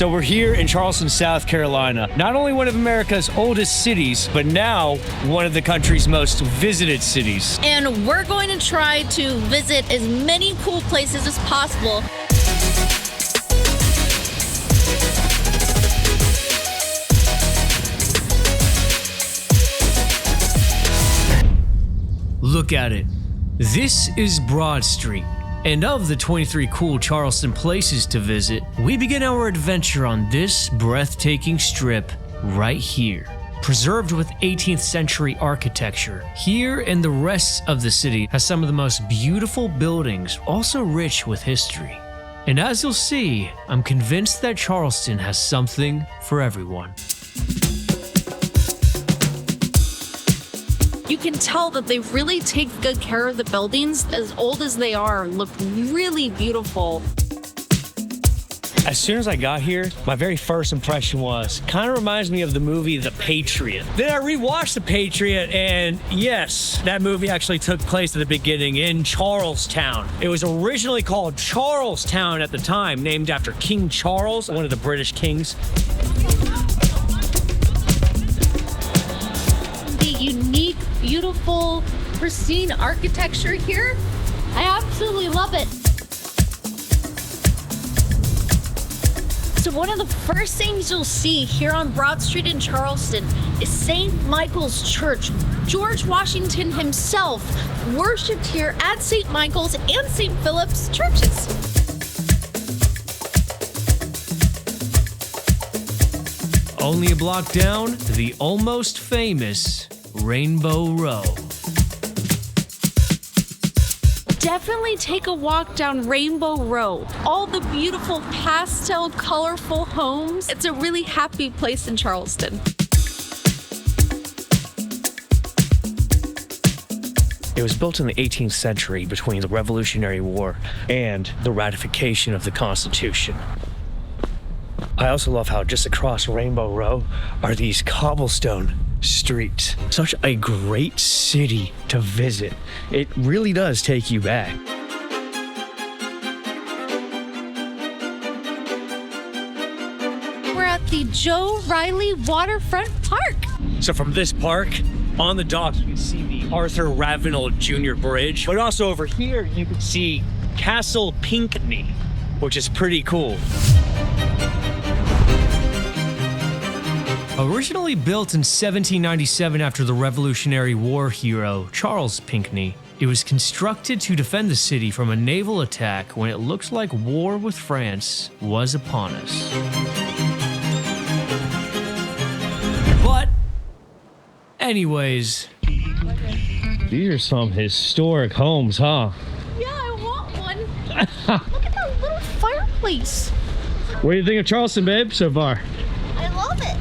So we're here in Charleston, South Carolina. Not only one of America's oldest cities, but now one of the country's most visited cities. And we're going to try to visit as many cool places as possible. Look at it. This is Broad Street. And of the 23 cool Charleston places to visit, we begin our adventure on this breathtaking strip right here. Preserved with 18th century architecture, here and the rest of the city has some of the most beautiful buildings, also rich with history. And as you'll see, I'm convinced that Charleston has something for everyone. You can tell that they really take good care of the buildings. As old as they are, look really beautiful. As soon as I got here, my very first impression was, kind of reminds me of the movie The Patriot. Then I rewatched The Patriot, and yes, that movie actually took place at the beginning in Charlestown. It was originally called Charlestown at the time, named after King Charles, one of the British kings. The unique, beautiful, pristine architecture here, I absolutely love it. So one of the first things you'll see here on Broad Street in Charleston is St. Michael's Church. George Washington himself worshipped here at St. Michael's and St. Phillips churches. Only a block down, the almost famous Rainbow Row. Definitely take a walk down Rainbow Row. All the beautiful pastel, colorful homes. It's a really happy place in Charleston. It was built in the 18th century between the Revolutionary War and the ratification of the Constitution. I also love how just across Rainbow Row are these cobblestone streets. Such a great city to visit. It really does take you back. We're at the Joe Riley Waterfront Park. So from this park, on the dock, you can see the Arthur Ravenel Jr. Bridge. But also over here, you can see Castle Pinckney, which is pretty cool. Originally built in 1797 after the Revolutionary War hero Charles Pinckney, it was constructed to defend the city from a naval attack when it looked like war with France was upon us. But, anyways, these are some historic homes, huh? Yeah, I want one. Look at that little fireplace. What do you think of Charleston, babe, so far? I love it.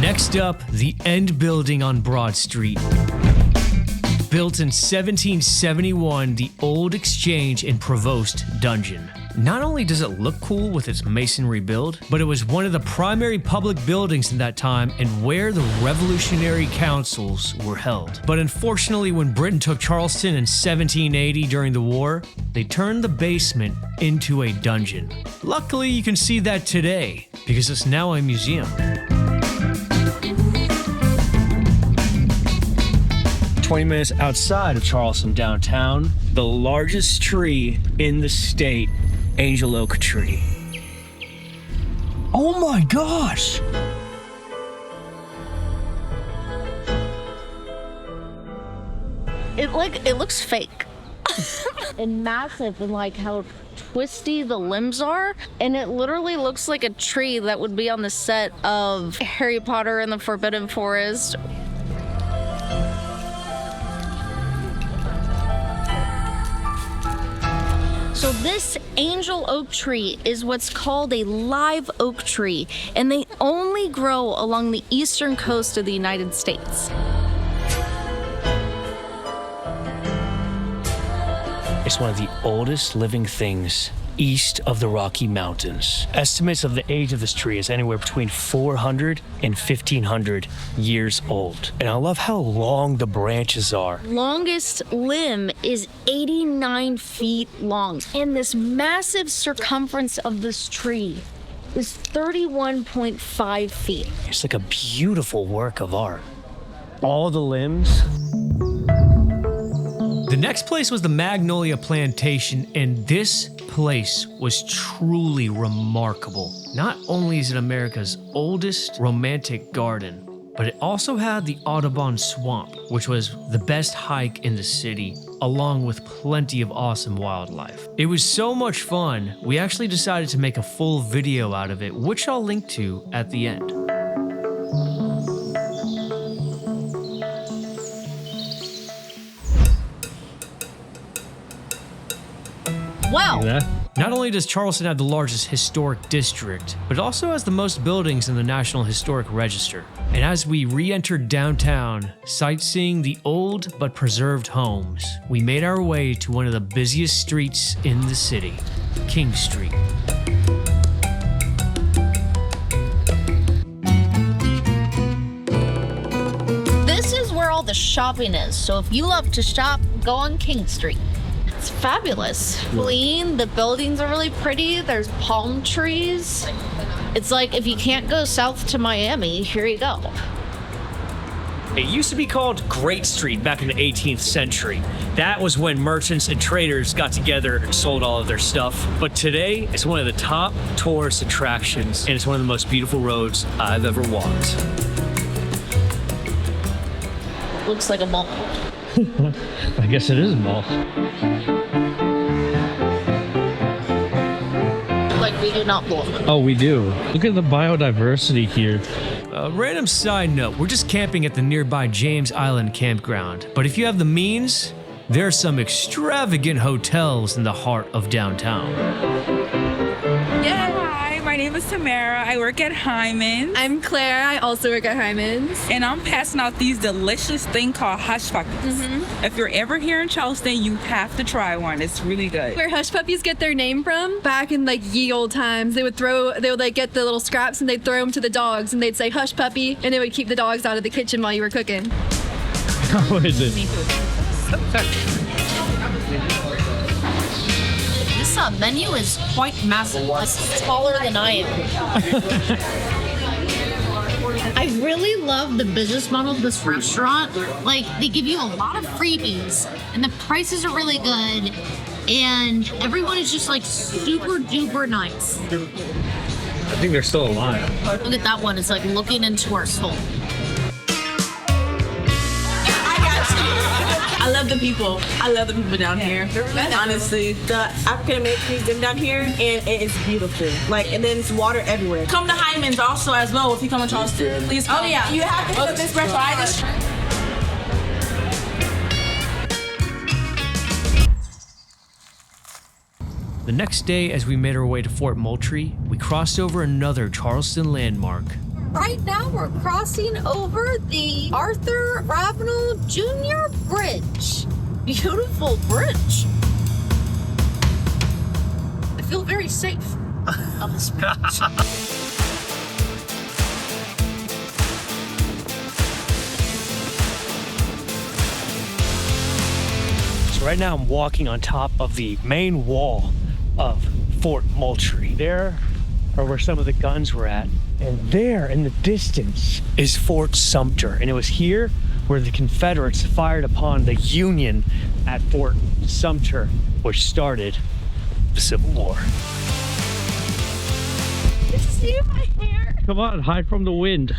Next up, the End Building on Broad Street. Built in 1771, the Old Exchange and Provost Dungeon. Not only does it look cool with its masonry build, but it was one of the primary public buildings in that time and where the revolutionary councils were held. But unfortunately, when Britain took Charleston in 1780 during the war, they turned the basement into a dungeon. Luckily, you can see that today because it's now a museum. 20 minutes outside of Charleston downtown, the largest tree in the state, Angel Oak tree. Oh my gosh! It looks fake. And massive, and like how twisty the limbs are, and it literally looks like a tree that would be on the set of Harry Potter and the Forbidden Forest. So this angel oak tree is what's called a live oak tree, and they only grow along the eastern coast of the United States. It's one of the oldest living things east of the Rocky Mountains. Estimates of the age of this tree is anywhere between 400 and 1,500 years old. And I love how long the branches are. Longest limb is 89 feet long. And this massive circumference of this tree is 31.5 feet. It's like a beautiful work of art. All the limbs. The next place was the Magnolia Plantation, and this place was truly remarkable. Not only is it America's oldest romantic garden, but it also had the Audubon Swamp, which was the best hike in the city, along with plenty of awesome wildlife. It was so much fun, we actually decided to make a full video out of it, which I'll link to at the end. Wow. Not only does Charleston have the largest historic district, but it also has the most buildings in the National Historic Register. And as we re-entered downtown, sightseeing the old but preserved homes, we made our way to one of the busiest streets in the city, King Street. This is where all the shopping is, so if you love to shop, go on King Street. It's fabulous. Clean, the buildings are really pretty, there's palm trees. It's like if you can't go south to Miami, here you go. It used to be called Great Street back in the 18th century. That was when merchants and traders got together and sold all of their stuff. But today, it's one of the top tourist attractions, and it's one of the most beautiful roads I've ever walked. Looks like a mall. I guess it is a mall. Like we do not walk. Oh, we do. Look at the biodiversity here. A random side note, we're just camping at the nearby James Island campground. But if you have the means, there are some extravagant hotels in the heart of downtown. Yeah, hi, my name is Tamara. I work at Hyman. I'm Claire. I also work at Hyman's. And I'm passing out these delicious thing called hush puppies. If you're ever here in Charleston, you have to try one. It's really good. Where hush puppies get their name from? Back in like ye old times, they would like get the little scraps and they'd throw them to the dogs and they'd say hush puppy and it would keep the dogs out of the kitchen while you were cooking. What is it? This menu is quite massive. It's taller than I am. I really love the business model of this restaurant. Like, they give you a lot of freebies, and the prices are really good, and everyone is just like super duper nice. I think they're still alive. Look at that one. It's like looking into our soul. I love the people. I love the people down here. Honestly, the African Americans live down here, and it is beautiful. Like, and then it's water everywhere. Come to Hyman's also as well if you come to Charleston. Please come. Oh yeah, you have to cook this breakfast. The next day, as we made our way to Fort Moultrie, we crossed over another Charleston landmark. Right now, we're crossing over the Arthur Ravenel Jr. Bridge. Beautiful bridge. I feel very safe on this bridge. So right now I'm walking on top of the main wall of Fort Moultrie. There are where some of the guns were at. And there in the distance is Fort Sumter. And it was here where the Confederates fired upon the Union at Fort Sumter, which started the Civil War. See my hair? Come on, hide from the wind.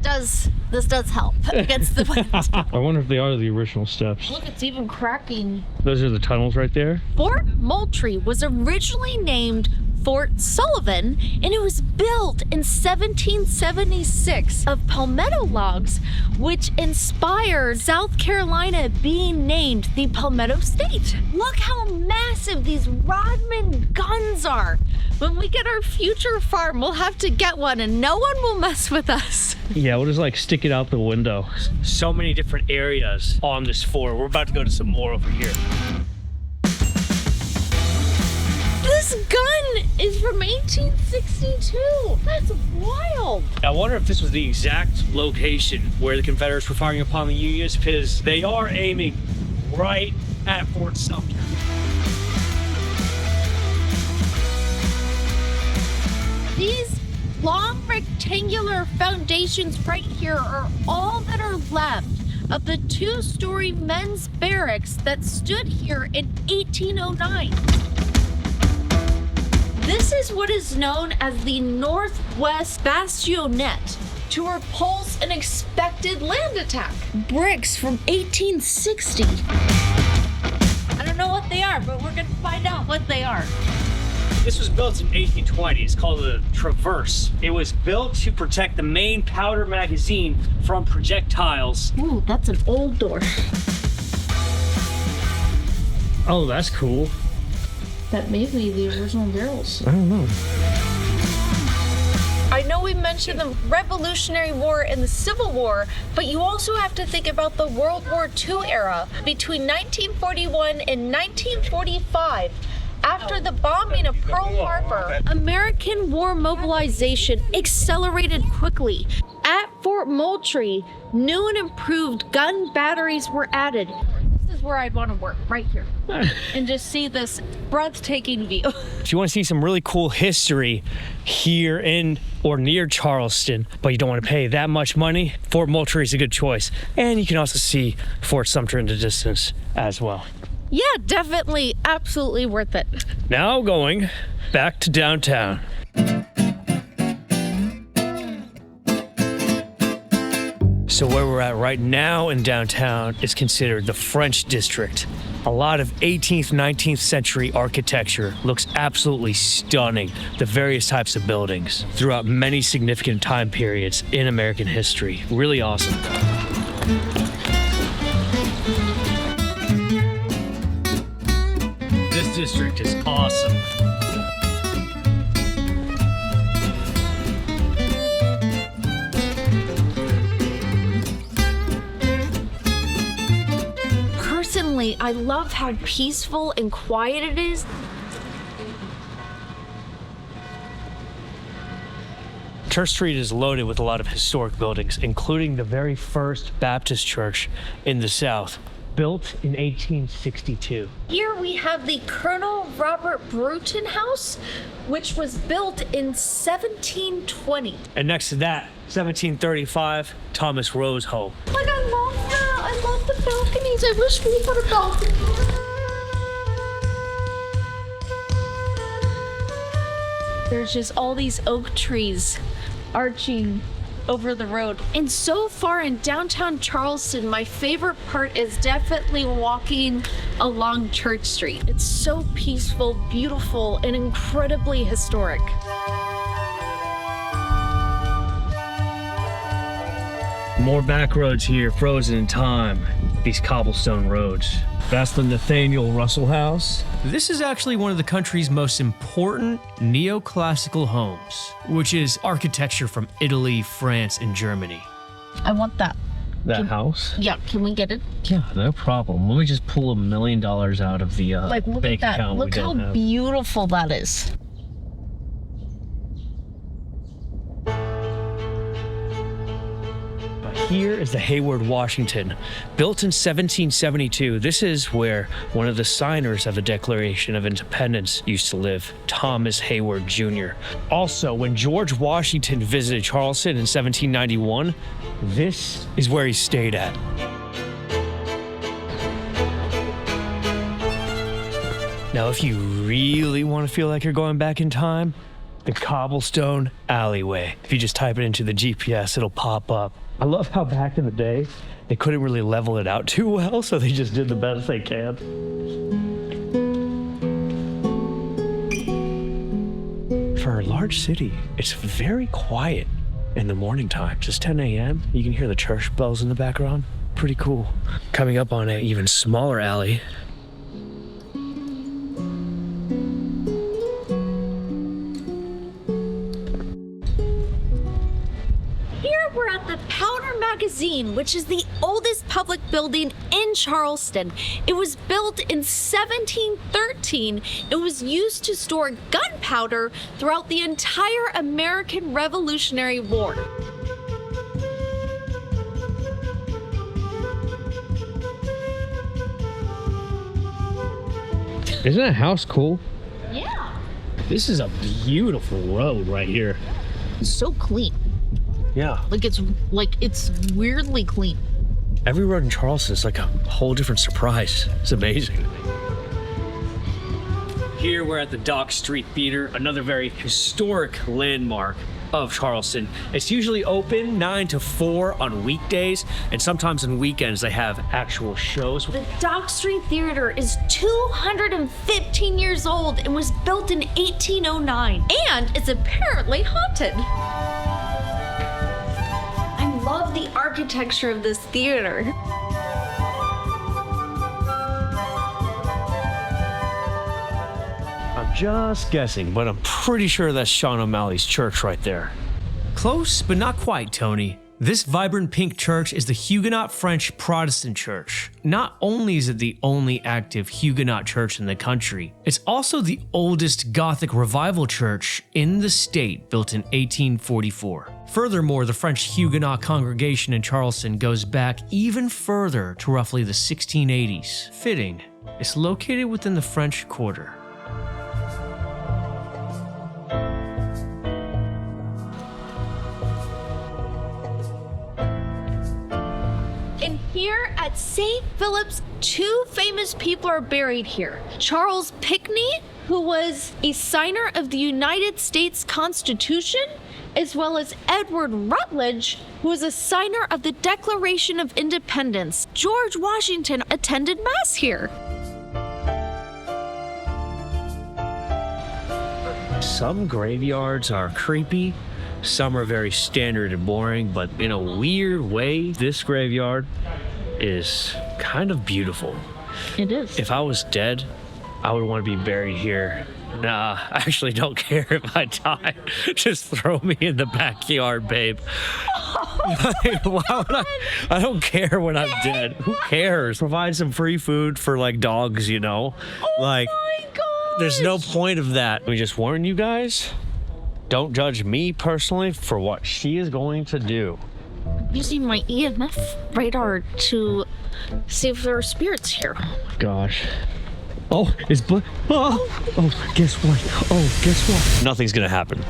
This does help against the wind. I wonder if they are the original steps. Look, it's even cracking. Those are the tunnels right there. Fort Moultrie was originally named Fort Sullivan, and it was built in 1776 of palmetto logs, which inspired South Carolina being named the Palmetto State. Look how massive these Rodman guns are. When we get our future farm, we'll have to get one, and no one will mess with us. Yeah, we'll just like stick it out the window. So many different areas on this fort. We're about to go to some more over here. This gun is from 1862. That's wild. I wonder if this was the exact location where the Confederates were firing upon the Unions, because they are aiming right at Fort Sumter. These long rectangular foundations right here are all that are left of the 2-story men's barracks that stood here in 1809. This is what is known as the Northwest Bastionette to repulse an expected land attack. Bricks from 1860. I don't know what they are, but we're gonna find out what they are. This was built in 1820. It's called a traverse. It was built to protect the main powder magazine from projectiles. Ooh, that's an old door. Oh, that's cool. That may be the original barrels. I don't know. I know we mentioned the Revolutionary War and the Civil War, but you also have to think about the World War II era between 1941 and 1945. After the bombing of Pearl Harbor, American war mobilization accelerated quickly. At Fort Moultrie, new and improved gun batteries were added. This is where I'd want to work, right here, and just see this breathtaking view. If you want to see some really cool history here in or near Charleston, but you don't want to pay that much money, Fort Moultrie is a good choice. And you can also see Fort Sumter in the distance as well. Yeah, definitely, absolutely worth it. Now going back to downtown. So where we're at right now in downtown is considered the French District. A lot of 18th, 19th century architecture looks absolutely stunning. The various types of buildings throughout many significant time periods in American history. Really awesome. This district is awesome. Personally, I love how peaceful and quiet it is. Church Street is loaded with a lot of historic buildings, including the very first Baptist church in the South, built in 1862. Here we have the Colonel Robert Bruton House, which was built in 1720. And next to that, 1735, Thomas Rose Home. Like, I love that. I love the balconies. I wish we had a balcony. There's just all these oak trees arching over the road. And so far in downtown Charleston, my favorite part is definitely walking along Church Street. It's so peaceful, beautiful, and incredibly historic. More back roads here, frozen in time. These cobblestone roads. That's the Nathaniel Russell House. This is actually one of the country's most important neoclassical homes, which is architecture from Italy, France, and Germany. I want that. That house? Yeah, can we get it? Yeah, no problem. Let me just pull $1 million out of the Look bank at that. account. Look how beautiful that is. Here is the Heyward, Washington. Built in 1772, this is where one of the signers of the Declaration of Independence used to live, Thomas Heyward Jr. Also, when George Washington visited Charleston in 1791, this is where he stayed at. Now, if you really want to feel like you're going back in time, the Cobblestone Alleyway. If you just type it into the GPS, it'll pop up. I love how back in the day, they couldn't really level it out too well, so they just did the best they can. For a large city, it's very quiet in the morning time. Just 10 a.m., you can hear the church bells in the background. Pretty cool. Coming up on an even smaller alley, Magazine, which is the oldest public building in Charleston. It was built in 1713 and was used to store gunpowder throughout the entire American Revolutionary War. Isn't that house cool? Yeah. This is a beautiful road right here. So clean. Yeah. It's weirdly clean. Every road in Charleston is like a whole different surprise. It's amazing. Here we're at the Dock Street Theater, another very historic landmark of Charleston. It's usually open 9 to 4 on weekdays, and sometimes on weekends they have actual shows. The Dock Street Theater is 215 years old and was built in 1809, and it's apparently haunted. I love the architecture of this theater. I'm just guessing, but I'm pretty sure that's Sean O'Malley's church right there. Close, but not quite, Tony. This vibrant pink church is the Huguenot French Protestant church. Not only is it the only active Huguenot church in the country, it's also the oldest Gothic revival church in the state, built in 1844. Furthermore, the French Huguenot congregation in Charleston goes back even further to roughly the 1680s. Fitting, it's located within the French Quarter. And here at St. Phillips, two famous people are buried here. Charles Pinckney, who was a signer of the United States Constitution, as well as Edward Rutledge, who was a signer of the Declaration of Independence. George Washington attended Mass here. Some graveyards are creepy, some are very standard and boring, but in a weird way, this graveyard is kind of beautiful. It is. If I was dead, I would want to be buried here. Nah, I actually don't care if I die. Just throw me in the backyard, babe. Like, why would I don't care when I'm dead. Who cares? Provide some free food for like dogs, you know? My God. There's no point of that. We just warn you guys, don't judge me personally for what she is going to do. Using my EMF radar to see if there are spirits here. Gosh. Oh, it's oh, guess what? Oh, guess what? Nothing's gonna happen.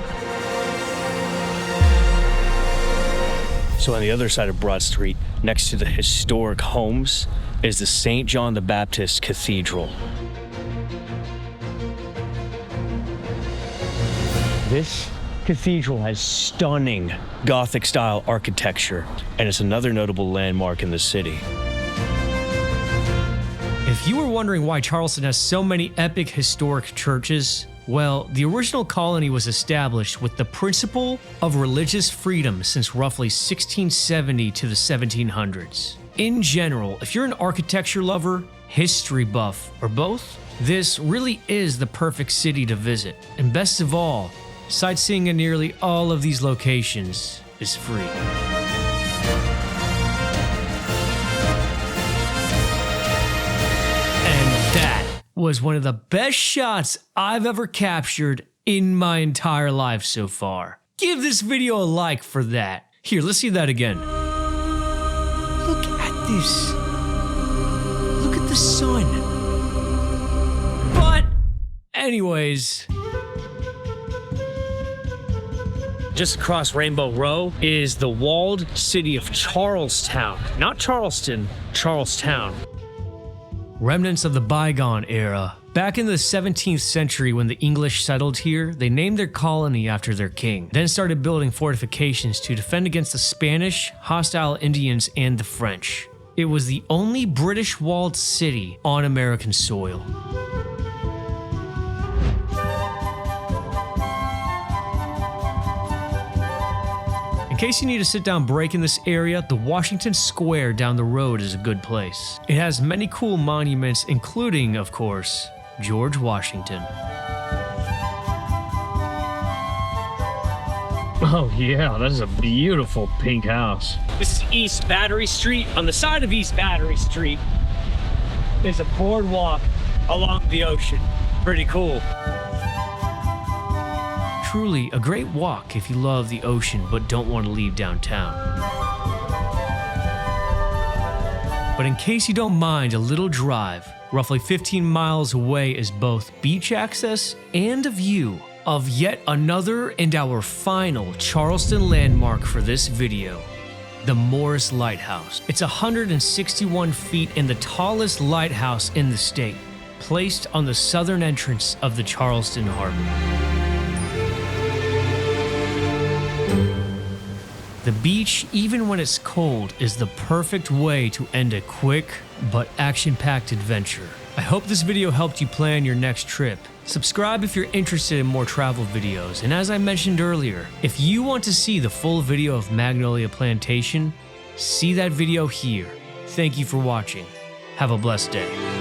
So on the other side of Broad Street, next to the historic homes, is the St. John the Baptist Cathedral. This cathedral has stunning Gothic-style architecture, and it's another notable landmark in the city. If you were wondering why Charleston has so many epic historic churches, well, the original colony was established with the principle of religious freedom since roughly 1670 to the 1700s. In general, if you're an architecture lover, history buff, or both, this really is the perfect city to visit. And best of all, sightseeing in nearly all of these locations is free. Was one of the best shots I've ever captured in my entire life so far. Give this video a like for that. Here, let's see that again. Look at this. Look at the sun. But, anyways. Just across Rainbow Row is the walled city of Charlestown. Not Charleston, Charlestown. Remnants of the bygone era. Back in the 17th century when the English settled here, they named their colony after their king, then started building fortifications to defend against the Spanish, hostile Indians, and the French. It was the only British walled city on American soil. In case you need a sit-down break in this area, the Washington Square down the road is a good place. It has many cool monuments, including, of course, George Washington. Oh yeah, that is a beautiful pink house. This is East Battery Street. On the side of East Battery Street is a boardwalk along the ocean. Pretty cool. Truly a great walk if you love the ocean but don't want to leave downtown. But in case you don't mind a little drive, roughly 15 miles away is both beach access and a view of yet another and our final Charleston landmark for this video, the Morris Lighthouse. It's 161 feet and the tallest lighthouse in the state, placed on the southern entrance of the Charleston Harbor. The beach, even when it's cold, is the perfect way to end a quick but action-packed adventure. I hope this video helped you plan your next trip. Subscribe if you're interested in more travel videos, and as I mentioned earlier, if you want to see the full video of Magnolia Plantation, see that video here. Thank you for watching. Have a blessed day.